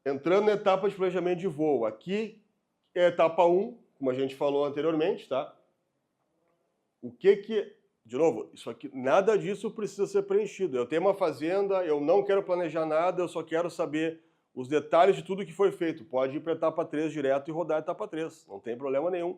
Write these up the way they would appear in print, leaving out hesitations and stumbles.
Entrando na etapa de planejamento de voo, aqui é a etapa 1, como a gente falou anteriormente, tá? De novo, isso aqui, nada disso precisa ser preenchido. Eu tenho uma fazenda, eu não quero planejar nada, eu só quero saber os detalhes de tudo que foi feito. Pode ir para a etapa 3 direto e rodar a etapa 3, não tem problema nenhum.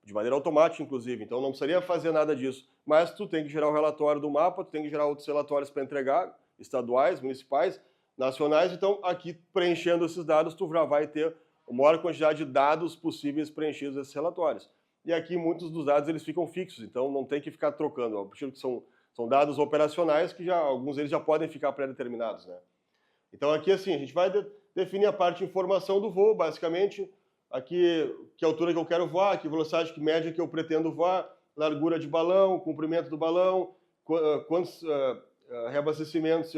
De maneira automática, inclusive. Então não precisaria fazer nada disso. Mas tu tem que gerar o relatório do mapa, tu tem que gerar outros relatórios para entregar, estaduais, municipais, nacionais. Então, aqui, preenchendo esses dados, tu já vai ter a maior quantidade de dados possíveis preenchidos nesses relatórios. E aqui, muitos dos dados eles ficam fixos, então não tem que ficar trocando. São dados operacionais que alguns deles já podem ficar pré-determinados, né? Então aqui, assim, a gente vai definir a parte de informação do voo, basicamente. Aqui, que altura que eu quero voar, que velocidade que média que eu pretendo voar, largura de balão, comprimento do balão, quantos reabastecimentos,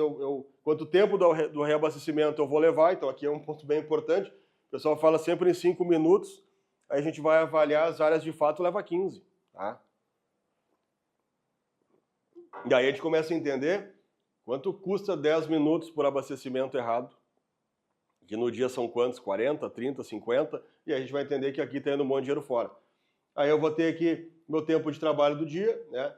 quanto tempo do reabastecimento eu vou levar. Então aqui é um ponto bem importante. O pessoal fala sempre em 5 minutos, aí a gente vai avaliar as áreas de fato, leva 15. Tá? E aí a gente começa a entender quanto custa 10 minutos por abastecimento errado. Que no dia são quantos? 40, 30, 50, e a gente vai entender que aqui está indo um monte de dinheiro fora. Aí eu vou ter aqui meu tempo de trabalho do dia, né?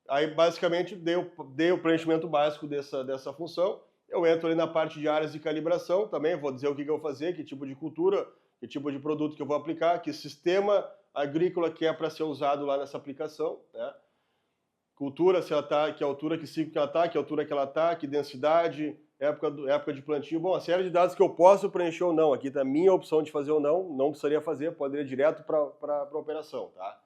Aí basicamente dei o preenchimento básico dessa função. Eu entro ali na parte de áreas de calibração também, vou dizer o que eu vou fazer, que tipo de cultura, que tipo de produto que eu vou aplicar, que sistema agrícola que é para ser usado lá nessa aplicação, né? Cultura, se ela tá, que altura, que ciclo que ela está, que altura que ela está, que densidade, época de plantio. Bom, a série de dados que eu posso preencher ou não. Aqui está a minha opção de fazer ou não precisaria fazer, poderia ir direto para a operação. Tá?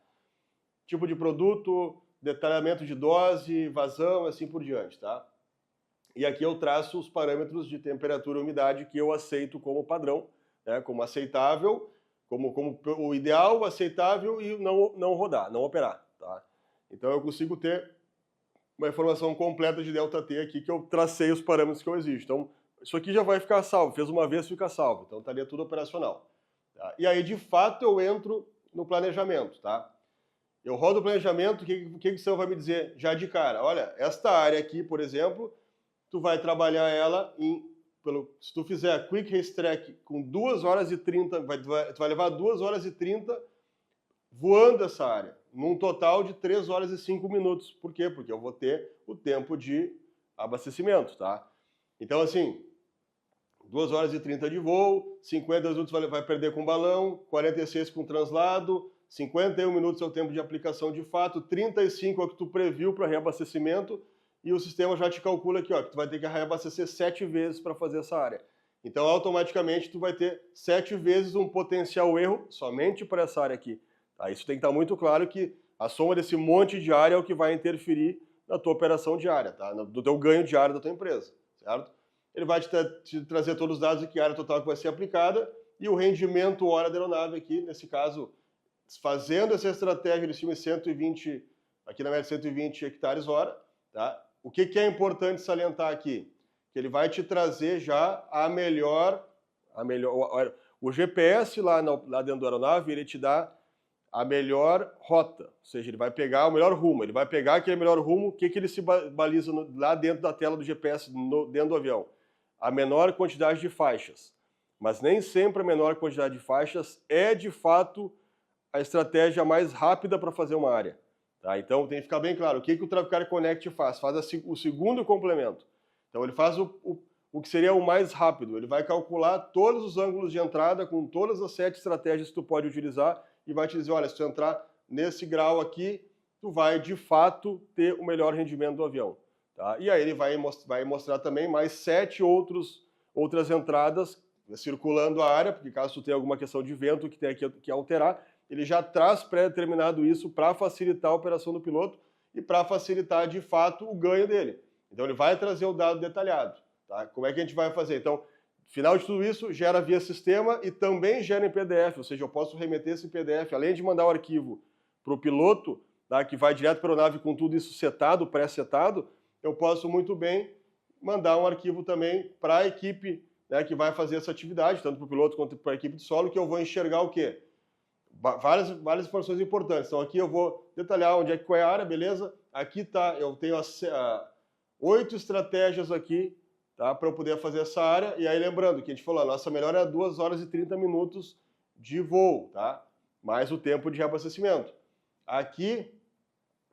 Tipo de produto, detalhamento de dose, vazão, assim por diante. Tá? E aqui eu traço os parâmetros de temperatura e umidade que eu aceito como padrão, né? Como aceitável, como o ideal, aceitável e não rodar, não operar. Tá? Então eu consigo ter uma informação completa de ΔT aqui, que eu tracei os parâmetros que eu exijo. Então, isso aqui já vai ficar salvo. Fez uma vez, fica salvo. Então, estaria tudo operacional. Tá? E aí, de fato, eu entro no planejamento. Tá? Eu rodo o planejamento, o que o senhor vai me dizer já de cara? Olha, esta área aqui, por exemplo, tu vai trabalhar ela se tu fizer Quick Race Track com 2 horas e 30, tu vai levar 2 horas e 30 voando essa área, num total de 3 horas e 5 minutos. Por quê? Porque eu vou ter o tempo de abastecimento, tá? Então, assim, 2 horas e 30 de voo, 50 minutos vai perder com balão, 46 com translado, 51 minutos é o tempo de aplicação de fato, 35 é o que tu previu para reabastecimento, e o sistema já te calcula aqui, ó, que tu vai ter que reabastecer 7 vezes para fazer essa área. Então, automaticamente, tu vai ter 7 vezes um potencial erro somente para essa área aqui. Tá? Isso tem que estar muito claro que a soma desse monte de área é o que vai interferir na tua operação diária, tá? No teu ganho diário da tua empresa, certo? Ele vai te trazer todos os dados de que área total que vai ser aplicada e o rendimento hora da aeronave aqui, nesse caso, fazendo essa estratégia de cima de 120, aqui na média 120 hectares hora, tá? O que é importante salientar aqui? Que ele vai te trazer já o GPS lá dentro da aeronave, ele te dá a melhor rota, ou seja, ele vai pegar o melhor rumo, ele vai pegar aquele melhor rumo, o que ele se baliza lá dentro da tela do GPS, dentro do avião? A menor quantidade de faixas. Mas nem sempre a menor quantidade de faixas é, de fato, a estratégia mais rápida para fazer uma área. Tá? Então tem que ficar bem claro, o que o Traficar Connect faz? Faz o segundo complemento. Então ele faz o que seria o mais rápido, ele vai calcular todos os ângulos de entrada com todas as 7 estratégias que tu pode utilizar e vai te dizer, olha, se tu entrar nesse grau aqui, tu vai, de fato, ter o melhor rendimento do avião. Tá? E aí ele vai mostrar também mais 7 outras entradas circulando a área, porque caso tu tenha alguma questão de vento que tenha que alterar, ele já traz pré-determinado isso para facilitar a operação do piloto e para facilitar, de fato, o ganho dele. Então ele vai trazer o dado detalhado. Tá? Como é que a gente vai fazer? Então, final de tudo isso, gera via sistema e também gera em PDF, ou seja, eu posso remeter esse PDF, além de mandar o arquivo para o piloto, tá, que vai direto para a aeronave com tudo isso setado, pré-setado, eu posso muito bem mandar um arquivo também para a equipe, né, que vai fazer essa atividade, tanto para o piloto quanto para a equipe de solo, que eu vou enxergar o quê? Várias informações importantes. Então aqui eu vou detalhar onde qual é a área, beleza? Aqui tá, eu tenho 8 estratégias aqui tá? Para eu poder fazer essa área. E aí lembrando que a gente falou, a nossa melhor é 2 horas e 30 minutos de voo, tá? Mais o tempo de reabastecimento. Aqui,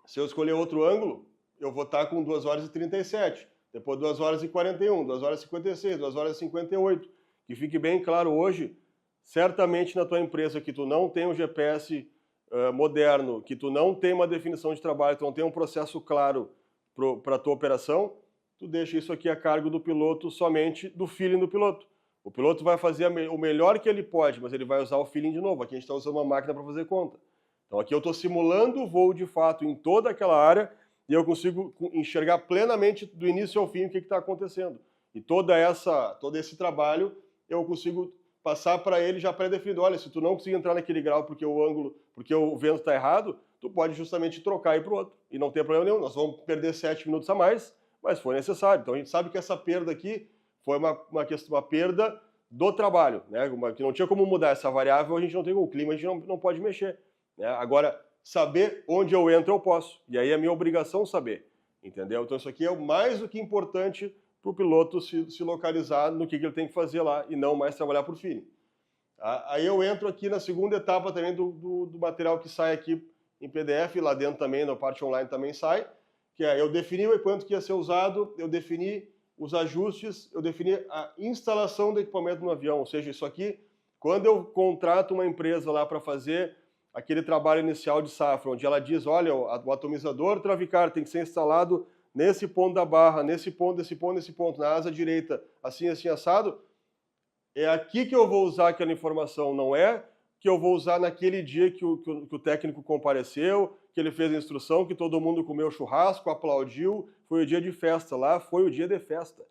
se eu escolher outro ângulo, eu vou estar com 2 horas e 37, depois 2 horas e 41, 2 horas e 56, 2 horas e 58. Que fique bem claro hoje, certamente na tua empresa que tu não tem um GPS moderno, que tu não tem uma definição de trabalho, tu não tem um processo claro para a tua operação, tu deixa isso aqui a cargo do piloto, somente do feeling do piloto. O piloto vai fazer o melhor que ele pode, mas ele vai usar o feeling de novo. Aqui a gente está usando uma máquina para fazer conta. Então aqui eu estou simulando o voo de fato em toda aquela área e eu consigo enxergar plenamente do início ao fim o que está acontecendo. E todo esse trabalho eu consigo passar para ele já pré-definido. Olha, se tu não conseguir entrar naquele grau porque o vento está errado, tu pode justamente trocar e ir para o outro. E não tem problema nenhum, nós vamos perder 7 minutos a mais, mas foi necessário. Então a gente sabe que essa perda aqui foi uma perda do trabalho, né? Que não tinha como mudar essa variável, a gente não tem o clima, a gente não pode mexer. Né? Agora, saber onde eu entro eu posso, e aí é minha obrigação saber, entendeu? Então isso aqui é mais do que importante para o piloto se localizar no que ele tem que fazer lá e não mais trabalhar por feeling. Tá? Aí eu entro aqui na segunda etapa também do material que sai aqui em PDF, lá dentro também, na parte online também sai, que é eu defini o quanto que ia ser usado, eu defini os ajustes, eu defini a instalação do equipamento no avião, ou seja, isso aqui, quando eu contrato uma empresa lá para fazer aquele trabalho inicial de safra, onde ela diz, olha, o atomizador Travicar tem que ser instalado nesse ponto da barra, nesse ponto, na asa direita, assim, assim, assado, é aqui que eu vou usar aquela informação, não é que eu vou usar naquele dia que o técnico compareceu, que ele fez a instrução, que todo mundo comeu churrasco, aplaudiu, foi o dia de festa lá, foi o dia de festa.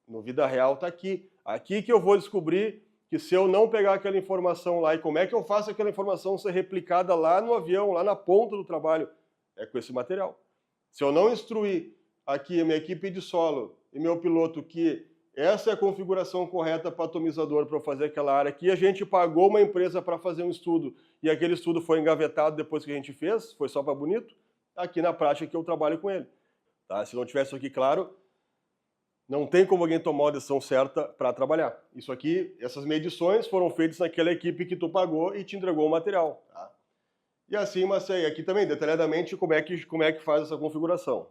No vida real está aqui. Aqui que eu vou descobrir que se eu não pegar aquela informação lá, e como é que eu faço aquela informação ser replicada lá no avião, lá na ponta do trabalho? É com esse material. Se eu não instruir aqui a minha equipe de solo e meu piloto que essa é a configuração correta para o atomizador para fazer aquela área aqui, a gente pagou uma empresa para fazer um estudo e aquele estudo foi engavetado depois que a gente fez, foi só para bonito, aqui na prática que eu trabalho com ele. Tá? Se não tivesse isso aqui claro, não tem como alguém tomar a decisão certa para trabalhar. Isso aqui, essas medições foram feitas naquela equipe que tu pagou e te entregou o material. Tá? E assim, Marcei, aqui também, detalhadamente, como é que faz essa configuração.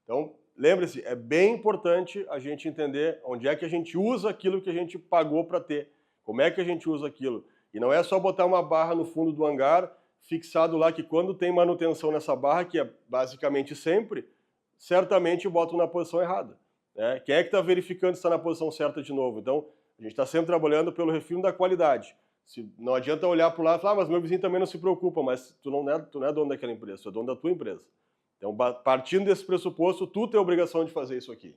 Então, lembre-se, é bem importante a gente entender onde é que a gente usa aquilo que a gente pagou para ter. Como é que a gente usa aquilo. E não é só botar uma barra no fundo do hangar, fixado lá, que quando tem manutenção nessa barra, que é basicamente sempre, certamente botam na posição errada. Né? Quem é que está verificando se está na posição certa de novo? Então, a gente está sempre trabalhando pelo refino da qualidade. Não adianta olhar para o lado e falar, mas meu vizinho também não se preocupa, mas tu não é dono daquela empresa, tu é dono da tua empresa. Então, partindo desse pressuposto, tu tem a obrigação de fazer isso aqui.